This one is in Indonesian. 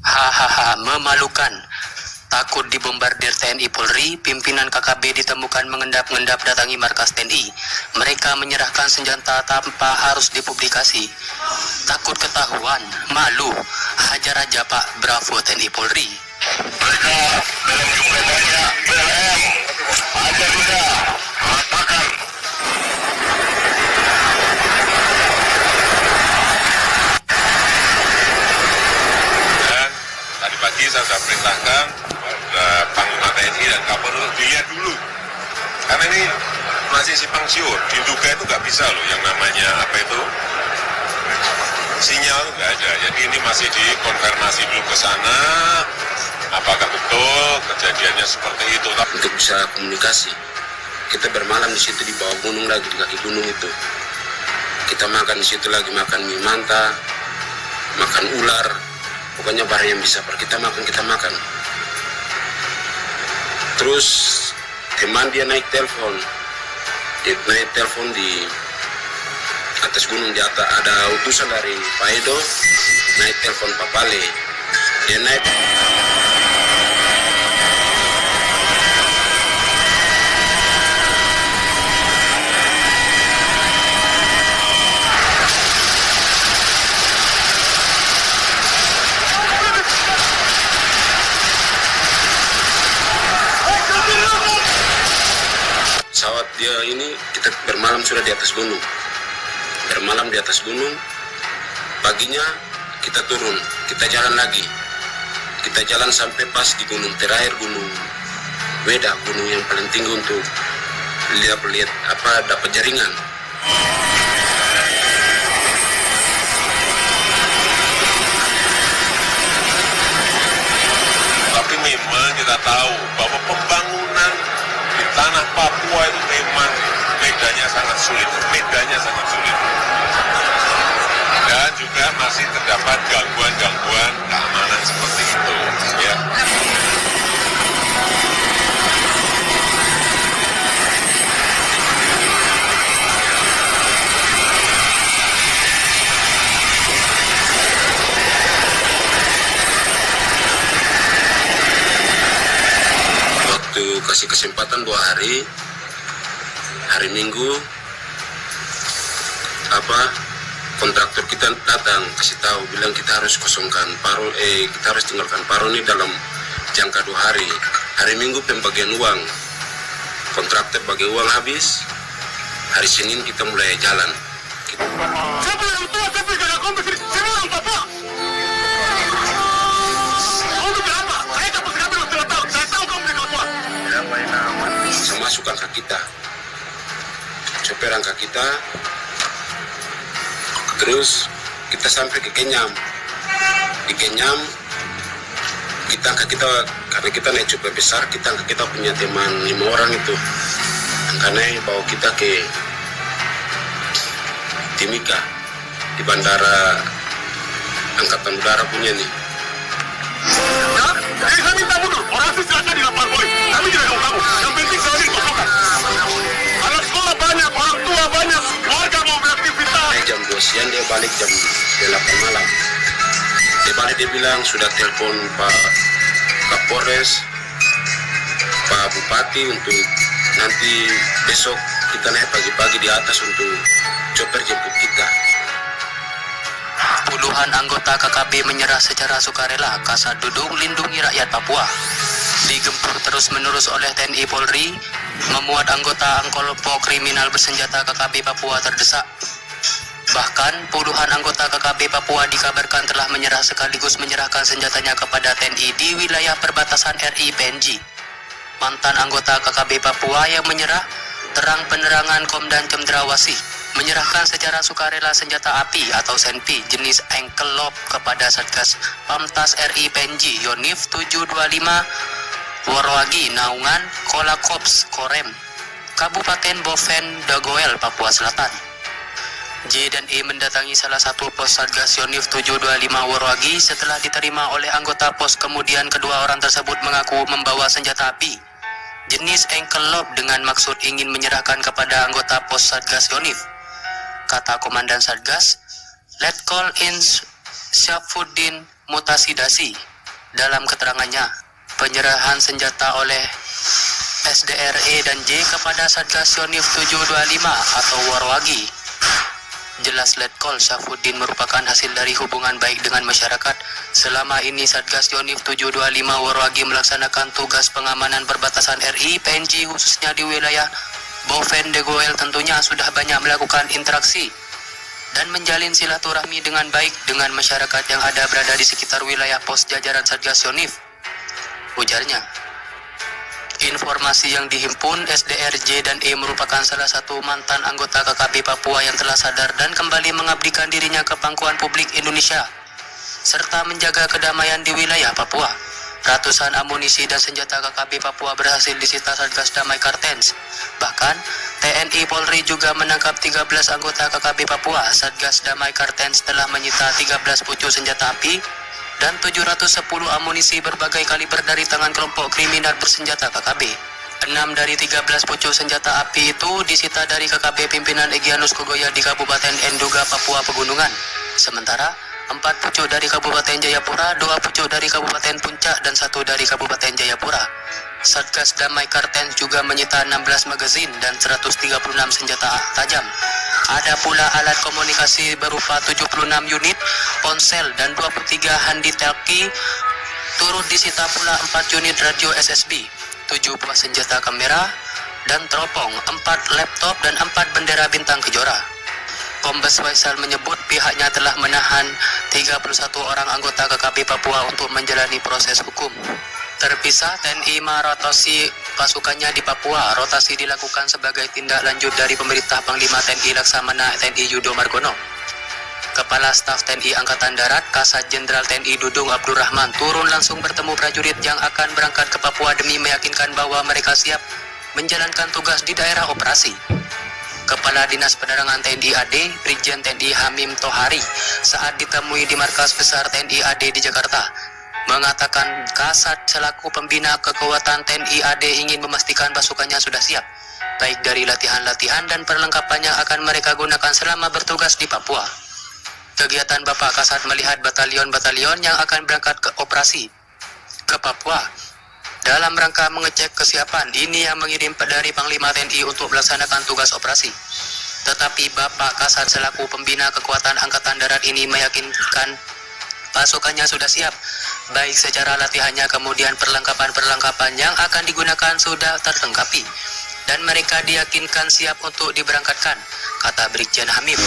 Hahaha, memalukan. Takut dibombardir TNI Polri, pimpinan KKB ditemukan mengendap-endap datangi markas TNI. Mereka menyerahkan senjata tanpa harus dipublikasi. Takut ketahuan, malu, hajar aja Pak, bravo TNI Polri. Mereka dalam jumlah banyak PLM, ada juga mengatakan. Dan tadi pagi saya sudah perintahkan Panglima TNI dan Kapolri dilihat dulu, karena ini masih simpang siur, diduga itu nggak bisa loh yang namanya apa itu sinyal nggak ada, jadi ini masih dikonfirmasi dulu ke sana apakah betul kejadiannya seperti itu. Untuk bisa komunikasi, kita bermalam di situ di bawah gunung lagi, di kaki gunung itu kita makan di situ lagi, makan mie manta, makan ular, pokoknya barang yang bisa kita makan. Terus teman dia naik telepon di atas gunung, di atas ada utusan dari Pak Edo naik telepon Pak Pale, dia naik. Pesawat dia ini kita bermalam sudah di atas gunung. Bermalam di atas gunung, paginya kita turun, kita jalan lagi. Kita jalan sampai pas di gunung terakhir, Gunung Weda, gunung yang paling tinggi untuk lihat apa dapat jaringan. Tapi memang kita tahu bahwa pembangunan di tanah Papua itu memang medannya sangat sulit. Dan juga masih terdapat gangguan-gangguan keamanan seperti itu, ya. Waktu kasih kesempatan 2 hari, hari Minggu, kontraktor kita datang kasih tahu, bilang kita harus kosongkan Paro, kita harus tinggalkan Paro ini dalam jangka 2 hari. Hari Minggu pembagian uang, kontraktor bagi uang habis, hari Senin kita mulai jalan. Siapa yang tua tapi gak kompetisi? Saya orang Papua. Kamu berapa? Saya dapat sekali 3 tahun. Saya tahu kamu di Papua. Sama masuk angka kita, sopir angka kita. Terus kita sampai ke Kenyam. Di Kenyam kita karena kita naik cukup besar, kita punya teman 5 orang itu. Karena bawa kita ke Timika di bandara angkatan udara punya nih. Ya, jadi saya minta mundur. Orang sih silakan dilapor polisi. Kami tidak tahu kamu. Yang penting saya dikosongkan. Anak sekolah banyak, orang tua banyak, keluarga mau beraktivitas. Jam 2 siang dia balik jam 8 malam. Dia balik, dia bilang sudah telepon Pak Kapolres, Pak Bupati untuk nanti besok kita naik pagi-pagi di atas untuk chopper jemput kita. Puluhan anggota KKB menyerah secara sukarela kasat duduk lindungi rakyat Papua. Digempur terus-menerus oleh TNI Polri, memuat anggota kelompok kriminal bersenjata KKB Papua terdesak. Bahkan puluhan anggota KKB Papua dikabarkan telah menyerah sekaligus menyerahkan senjatanya kepada TNI di wilayah perbatasan RI PNG. Mantan anggota KKB Papua yang menyerah, terang penerangan Komdan Cendrawasih, menyerahkan secara sukarela senjata api atau senpi jenis Enkelop kepada Satgas Pamtas RI PNG Yonif 725 Warwagi Naungan Kolakops Korem, Kabupaten Boven Dagoel, Papua Selatan. J dan E mendatangi salah satu pos Satgas Yonif 725 Warwagi setelah diterima oleh anggota pos. Kemudian kedua orang tersebut mengaku membawa senjata api jenis Enkelop dengan maksud ingin menyerahkan kepada anggota pos Satgas Yonif. Kata Komandan Satgas, Letkol Ins Syafuddin Mutasidasi, Dalam keterangannya, penyerahan senjata oleh SDRE dan J kepada Satgas Yonif 725 atau Warwagi jelas Letkol Syafruddin merupakan hasil dari hubungan baik dengan masyarakat. Selama ini Satgas Yonif 725 Warwagi melaksanakan tugas pengamanan perbatasan RI PNJ khususnya di wilayah Boven de Goel tentunya sudah banyak melakukan interaksi dan menjalin silaturahmi dengan baik dengan masyarakat yang ada berada di sekitar wilayah pos jajaran Satgas Yonif, ujarnya. Informasi yang dihimpun, SDRJ dan E merupakan salah satu mantan anggota KKP Papua yang telah sadar dan kembali mengabdikan dirinya ke pangkuan publik Indonesia, serta menjaga kedamaian di wilayah Papua. Ratusan amunisi dan senjata KKP Papua berhasil disita Satgas Damai Kartens. Bahkan, TNI Polri juga menangkap 13 anggota KKP Papua. Satgas Damai Kartens telah menyita 13 pucuk senjata api dan 710 amunisi berbagai kaliber dari tangan kelompok kriminal bersenjata KKB. 6 dari 13 pucuk senjata api itu disita dari KKB pimpinan Egyanus Kogoya di Kabupaten Enduga, Papua Pegunungan. Sementara 4 pucuk dari Kabupaten Jayapura, 2 pucuk dari Kabupaten Puncak, dan 1 dari Kabupaten Jayapura. Satgas Damai Kartens juga menyita 16 magazin dan 136 senjata tajam. Ada pula alat komunikasi berupa 76 unit ponsel dan 23 handi telki. Turut disita pula 4 unit radio SSB, 7 buah senjata kamera dan teropong, 4 laptop dan 4 bendera bintang kejora. Kombes Faisal menyebut pihaknya telah menahan 31 orang anggota KKP Papua untuk menjalani proses hukum. Terpisah, TNI merotasi pasukannya di Papua. Rotasi dilakukan sebagai tindak lanjut dari pemerintah Panglima TNI Laksamana TNI Yudo Margono. Kepala Staf TNI Angkatan Darat, Kasat Jenderal TNI Dudung Abdurrahman turun langsung bertemu prajurit yang akan berangkat ke Papua demi meyakinkan bahwa mereka siap menjalankan tugas di daerah operasi. Kepala Dinas Penerangan TNI AD, Brigjen TNI Hamim Tohari, saat ditemui di Markas Besar TNI AD di Jakarta, mengatakan Kasat selaku pembina kekuatan TNI AD ingin memastikan pasukannya sudah siap, baik dari latihan-latihan dan perlengkapan yang akan mereka gunakan selama bertugas di Papua. Kegiatan Bapak Kasat melihat batalion-batalion yang akan berangkat ke operasi ke Papua. Dalam rangka mengecek kesiapan, ini yang mengirim dari Panglima TNI untuk melaksanakan tugas operasi. Tetapi Bapak Kasat selaku pembina kekuatan Angkatan Darat ini meyakinkan pasukannya sudah siap, baik secara latihannya kemudian perlengkapan-perlengkapan yang akan digunakan sudah terlengkapi, dan mereka diyakinkan siap untuk diberangkatkan, kata Brigjen Hamim.